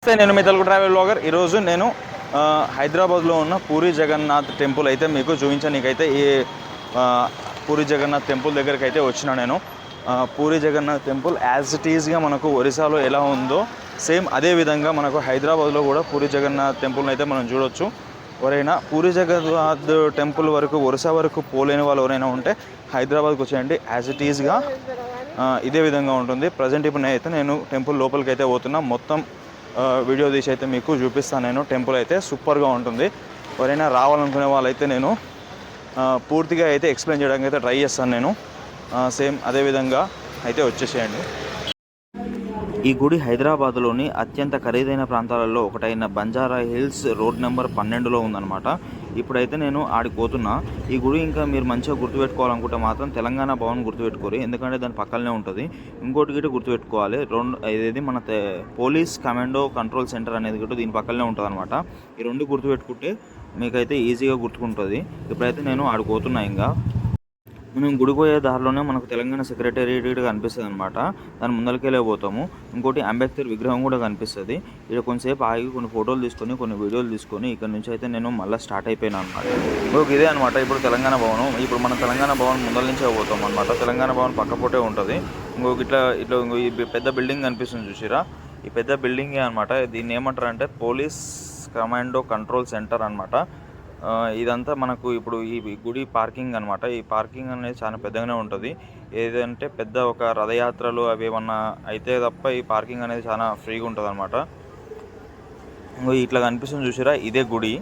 నమస్తే, నేను మీ Telugu travel blogger. ఈరోజు నేను హైదరాబాద్లో ఉన్న పూరి జగన్నాథ్ టెంపుల్ అయితే మీకు చూపించడానికైతే ఈ పూరి జగన్నాథ్ టెంపుల్ దగ్గరికి అయితే వచ్చిన నేను. Puri Jagannath temple as it ఈజ్గా మనకు ఒరిస్సాలో ఎలా ఉందో సేమ్ అదే విధంగా మనకు హైదరాబాద్లో కూడా పూరి జగన్నాథ్ టెంపుల్ని అయితే మనం చూడొచ్చు. ఎవరైనా పూరి జగన్నాథ్ టెంపుల్ వరకు ఒరిస్సా వరకు పోలేని వాళ్ళు ఎవరైనా ఉంటే హైదరాబాద్కి వచ్చేయండి. యాజ్ ఇట్ ఈజ్గా ఇదే విధంగా ఉంటుంది. ప్రజెంట్ ఇప్పుడు నేను టెంపుల్ లోపలికి అయితే పోతున్నా. మొత్తం వీడియో తీసి అయితే మీకు చూపిస్తాను. నేను టెంపుల్ అయితే సూపర్గా ఉంటుంది. ఎవరైనా రావాలనుకునే వాళ్ళైతే నేను పూర్తిగా అయితే ఎక్స్ప్లెయిన్ చేయడానికి అయితే ట్రై చేస్తాను. నేను సేమ్ అదేవిధంగా అయితే వచ్చేసేయండి. ఈ గుడి హైదరాబాద్లోని అత్యంత ఖరీదైన ప్రాంతాలలో ఒకటైన బంజారా హిల్స్ రోడ్ నెంబర్ 12లో ఉందన్నమాట. ఇప్పుడైతే నేను ఆడికి పోతున్నా. ఈ గుడి ఇంకా మీరు మంచిగా గుర్తుపెట్టుకోవాలనుకుంటే మాత్రం తెలంగాణ భవన్ గుర్తుపెట్టుకోరు, ఎందుకంటే దాని పక్కనే ఉంటుంది. ఇంకోటి గిట్ట గుర్తుపెట్టుకోవాలి, ఇది మన పోలీస్ కమాండో కంట్రోల్ సెంటర్ అనేది గిట్ట దీని పక్కనే ఉంటుంది అనమాట. ఈ రెండు గుర్తుపెట్టుకుంటే మీకైతే ఈజీగా గుర్తుకుంటుంది. ఇప్పుడైతే నేను ఆడికి పోతున్నా. ఇంకా మనం గుడిపోయే దారిలోనే మనకు తెలంగాణ సెక్రటేరియట్ కనిపిస్తుంది అనమాట. దాని ముందరికెళ్ళే పోతాము. ఇంకోటి అంబేద్కర్ విగ్రహం కూడా కనిపిస్తుంది. ఇక్కడ కొంతసేపు ఆగి కొన్ని ఫోటోలు తీసుకొని కొన్ని వీడియోలు తీసుకొని ఇక్కడ నుంచి అయితే నేను మళ్ళీ స్టార్ట్ అయిపోయినా అనమాట. ఇదే అనమాట ఇప్పుడు తెలంగాణ భవనం. ఇప్పుడు మనం తెలంగాణ భవన్ ముందర నుంచే పోతాం అనమాట. తెలంగాణ భవన్ పక్కపోటే ఉంటుంది. ఇట్లా ఈ పెద్ద బిల్డింగ్ కనిపిస్తుంది చూసిరా, ఈ పెద్ద బిల్డింగే అనమాట. దీన్ని ఏమంటారు అంటే పోలీస్ కమాండో కంట్రోల్ సెంటర్ అనమాట. ఇదంతా మనకు ఇప్పుడు ఈ గుడి పార్కింగ్ అనమాట. ఈ పార్కింగ్ అనేది చాలా పెద్దగానే ఉంటుంది. ఏదంటే పెద్ద ఒక రథయాత్రలు అవి ఏమన్నా అయితే తప్ప ఈ పార్కింగ్ అనేది చాలా ఫ్రీగా ఉంటుంది అనమాట. ఇట్లా కనిపిస్తుంది చూసిరా, ఇదే గుడి.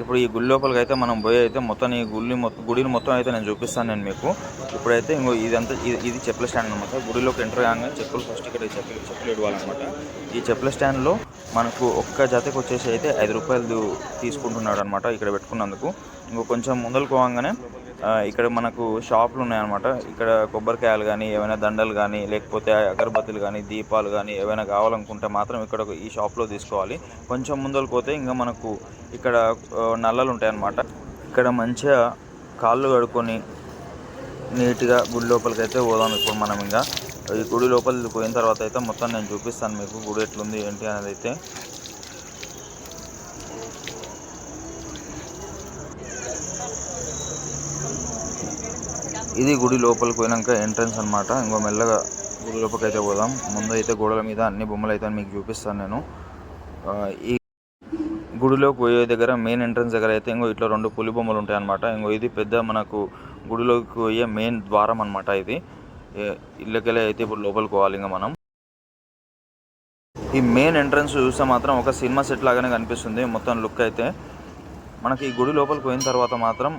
ఇప్పుడు ఈ గుడి లోపలికి అయితే మనం పోయి అయితే మొత్తం ఈ గుడిని మొత్తం అయితే నేను చూపిస్తాను నేను మీకు. ఇప్పుడైతే ఇదంతా ఇది చెప్పుల స్టాండ్ అనమాట. గుడిలోకి ఎంటర్ కాగానే చెప్పులు ఫస్ట్ ఇక్కడ చెప్పులు ఇవ్వాలన్నమాట. ఈ చెప్పుల స్టాండ్లో మనకు ఒక్క జతకు వచ్చేసి అయితే 5 రూపాయలు తీసుకుంటున్నాడు అనమాట ఇక్కడ పెట్టుకున్నందుకు. కొంచెం ముందరకు పోగానే ఇక్కడ మనకు షాపులు ఉన్నాయన్నమాట. ఇక్కడ కొబ్బరికాయలు కానీ ఏమైనా దండలు కానీ లేకపోతే అగరబత్తులు కానీ దీపాలు కానీ ఏమైనా కావాలనుకుంటే మాత్రం ఇక్కడ ఈ షాప్లో తీసుకోవాలి. కొంచెం ముందరకు పోతే ఇంకా మనకు ఇక్కడ నల్లలు ఉంటాయన్నమాట. ఇక్కడ మంచిగా కాళ్ళు కడుక్కొని నీట్గా గుడి లోపలికి అయితే పోదాం. ఇప్పుడు మనం ఇంకా ఈ గుడి లోపలికి పోయిన తర్వాత అయితే మొత్తం నేను చూపిస్తాను మీకు గుడి ఎట్లుంది ఏంటి అనేది అయితే. ఇది గుడి లోపలికి పోయినాక ఎంట్రన్స్ అనమాట. ఇంకో మెల్లగా గుడి లోపలికి అయితే పోదాం. ముందు అయితే గోడల మీద అన్ని బొమ్మలు అయితే మీకు చూపిస్తాను నేను. ఈ గుడిలోకి పోయే దగ్గర మెయిన్ ఎంట్రన్స్ దగ్గర అయితే ఇట్లా 2 పులి బొమ్మలు ఉంటాయి అనమాట. ఇది పెద్ద మనకు గుడిలోకి పోయే మెయిన్ ద్వారం అనమాట. ఇది ఇళ్ళకెళ్ళి అయితే ఇప్పుడు లోపలికి పోవాలి. ఇంకా మనం ఈ మెయిన్ ఎంట్రన్స్ చూస్తే మాత్రం ఒక సినిమా సెట్ లాగానే కనిపిస్తుంది మొత్తం లుక్ అయితే. మనకి ఈ గుడి లోపలికి పోయిన తర్వాత మాత్రం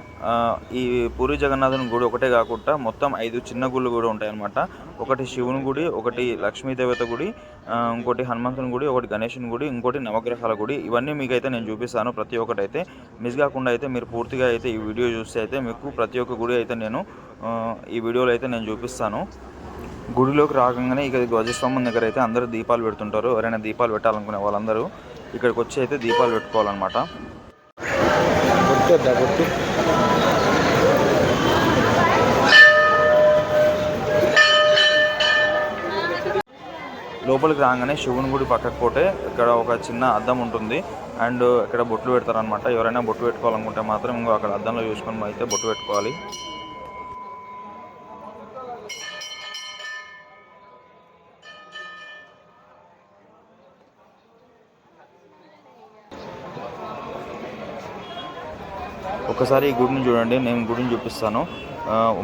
ఈ పూరి జగన్నాథుని గుడి ఒకటే కాకుండా మొత్తం 5 చిన్న గుళ్ళు కూడా ఉంటాయన్నమాట. ఒకటి శివుని గుడి, ఒకటి లక్ష్మీదేవత గుడి, ఇంకోటి హనుమంతుని గుడి, ఒకటి గణేశుని గుడి, ఇంకోటి నవగ్రహాల గుడి. ఇవన్నీ మీకైతే నేను చూపిస్తాను. ప్రతి ఒక్కటి అయితే మిస్ కాకుండా అయితే మీరు పూర్తిగా అయితే ఈ వీడియో చూస్తే అయితే మీకు ప్రతి ఒక్క గుడి అయితే నేను ఈ వీడియోలో అయితే నేను చూపిస్తాను. గుడిలోకి రాగానే ఇక ధ్వజస్తంభం దగ్గర అయితే అందరూ దీపాలు పెడుతుంటారు. ఎవరైనా దీపాలు పెట్టాలనుకునే వాళ్ళందరూ ఇక్కడికి వచ్చి అయితే దీపాలు పెట్టుకోవాలన్నమాట. లోపలికి రాగానే శివుని గుడి పక్కకు పోతే ఇక్కడ ఒక చిన్న అద్దం ఉంటుంది. అండ్ ఇక్కడ బొట్లు పెడతారనమాట. ఎవరైనా బొట్టు పెట్టుకోవాలనుకుంటే మాత్రం అక్కడ అద్దంలో చూసుకొని అయితే బొట్టు పెట్టుకోవాలి. ఒకసారి ఈ గుడిని చూడండి, నేను గుడిని చూపిస్తాను.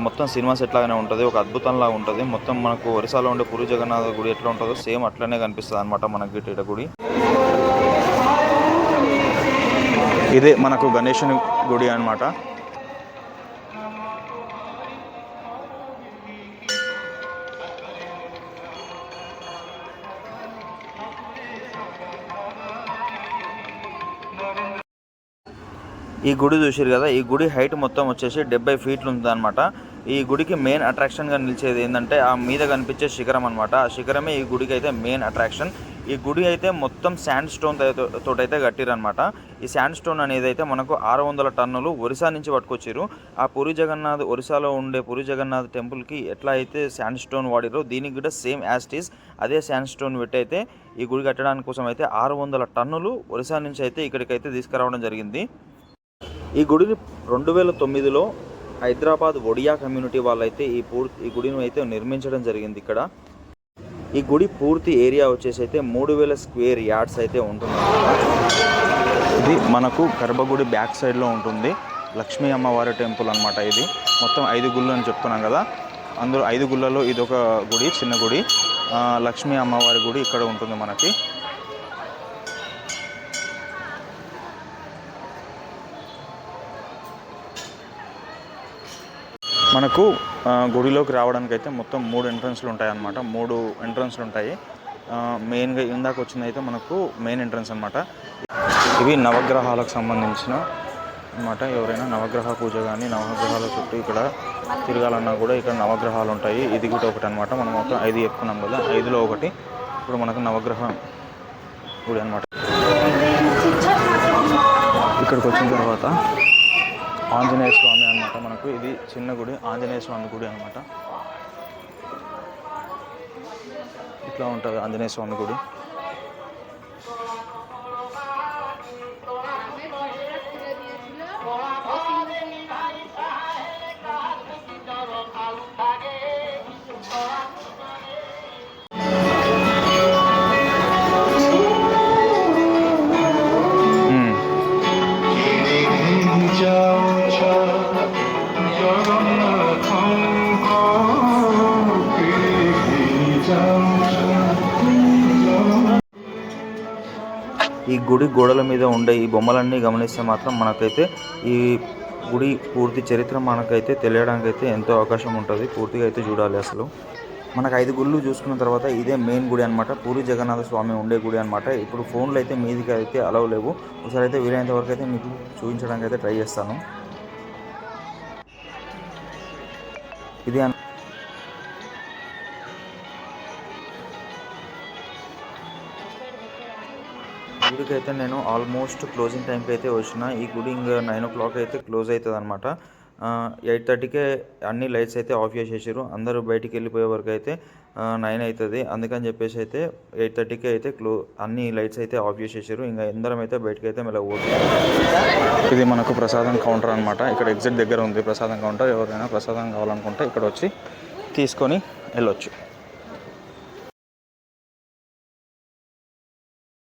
మొత్తం సినిమా సెట్ లాగానే ఉంటుంది, ఒక అద్భుతంలా ఉంటుంది. మొత్తం మనకు ఒరిస్సాలో ఉండే పూరి జగన్నాథ గుడి ఎట్లా ఉంటుందో సేమ్ అట్లనే కనిపిస్తుంది అనమాట మనకి ఇక్కడ గుడి. ఇదే మనకు గణేశుని గుడి అనమాట. ఈ గుడి చూసారు కదా, ఈ గుడి హైట్ మొత్తం వచ్చేసి 70 ఫీట్లు ఉంటుంది అనమాట. ఈ గుడికి మెయిన్ అట్రాక్షన్గా నిలిచేది ఏంటంటే ఆ మీద కనిపించే శిఖరం అనమాట. ఆ శిఖరమే ఈ గుడికి అయితే మెయిన్ అట్రాక్షన్. ఈ గుడి అయితే మొత్తం శాండ్ స్టోన్ తోటైతే కట్టిరనమాట. ఈ శాండ్ స్టోన్ అనేది అయితే మనకు 600 టన్నులు ఒరిస్సా నుంచి పట్టుకొచ్చారు. ఆ పూరి జగన్నాథ్, ఒరిస్సాలో ఉండే పూరి జగన్నాథ్ టెంపుల్కి ఎట్లా అయితే శాండ్ స్టోన్ వాడిరో దీనికి కూడా సేమ్ యాస్టీస్ అదే శాండ్ స్టోన్ పెట్టి అయితే ఈ గుడి కట్టడానికి కోసం అయితే 600 టన్నులు ఒరిస్సా నుంచి అయితే ఇక్కడికైతే తీసుకురావడం జరిగింది. ఈ గుడిని 2009లో హైదరాబాద్ ఒడియా కమ్యూనిటీ వాళ్ళైతే ఈ గుడిని అయితే నిర్మించడం జరిగింది. ఇక్కడ ఈ గుడి పూర్తి ఏరియా వచ్చేసి అయితే 3000 స్క్వేర్ యార్డ్స్ అయితే ఉంటుంది. ఇది మనకు గర్భగుడి బ్యాక్ సైడ్లో ఉంటుంది. లక్ష్మీ అమ్మవారి టెంపుల్ అనమాట. ఇది మొత్తం 5 గుళ్ళు అని చెప్తున్నాం కదా, అందులో 5 గుళ్ళలో ఇదొక గుడి, చిన్న గుడి. లక్ష్మీ అమ్మవారి గుడి ఇక్కడ ఉంటుంది మనకి. మనకు గుడిలోకి రావడానికి అయితే మొత్తం 3 ఎంట్రన్స్లు ఉంటాయి అన్నమాట. 3 ఎంట్రన్స్లు ఉంటాయి. మెయిన్గా ఇందాక వచ్చింది అయితే మనకు మెయిన్ ఎంట్రన్స్ అనమాట. ఇవి నవగ్రహాలకు సంబంధించిన అన్నమాట. ఎవరైనా నవగ్రహ పూజ కానీ నవగ్రహాల చుట్టూ ఇక్కడ తిరగాలన్నా కూడా ఇక్కడ నవగ్రహాలు ఉంటాయి. ఇది కూడా ఒకటి అనమాట. మనం మొత్తం 5 చెప్పుకున్నాం కదా, 5లో ఒకటి ఇప్పుడు మనకు నవగ్రహ గుడి అనమాట. ఇక్కడికి వచ్చిన తర్వాత ఆంజనేయ స్వామి అనమాట. మనకు ఇది చిన్న గుడి, ఆంజనేయ స్వామి గుడి అనమాట. ఇట్లా ఉంటుంది ఆంజనేయ స్వామి గుడి. ఈ గుడి గోడల మీద ఉండే ఈ బొమ్మలన్నీ గమనిస్తే మాత్రం మనకైతే ఈ గుడి పూర్తి చరిత్ర మనకైతే తెలియడానికి అయితే ఎంతో అవకాశం ఉంటుంది. పూర్తిగా అయితే చూడాలి. అసలు మనకు 5 గుళ్ళు చూసుకున్న తర్వాత ఇదే మెయిన్ గుడి అనమాట. పూరి జగన్నాథ స్వామి ఉండే గుడి అనమాట. ఇప్పుడు ఫోన్లో అయితే మీదికి అయితే అలవ్ లేవు. ఒకసారి అయితే వీలైనంత వరకు అయితే మీకు చూపించడానికి అయితే ట్రై చేస్తాను. ఇది గుడికి అయితే నేను ఆల్మోస్ట్ క్లోజింగ్ టైంకి అయితే వచ్చిన. ఈ గుడి ఇంకా 9 o'clock అయితే క్లోజ్ అవుతుంది అనమాట. 8:30కే అన్ని లైట్స్ అయితే ఆఫ్ చేసేసారు. అందరూ బయటికి వెళ్ళిపోయే వరకు అయితే 9 అవుతుంది. అందుకని చెప్పేసి అయితే 8:30కే అయితే అన్ని లైట్స్ అయితే ఆఫ్ చేసేసారు. ఇంకా అందరం అయితే బయటకు అయితే మెల్లకపోతున్నాం. ఇది మనకు ప్రసాదం కౌంటర్ అనమాట. ఇక్కడ ఎగ్జిట్ దగ్గర ఉంది ప్రసాదం కౌంటర్. ఎవరైనా ప్రసాదం కావాలనుకుంటే ఇక్కడ వచ్చి తీసుకొని వెళ్ళొచ్చు.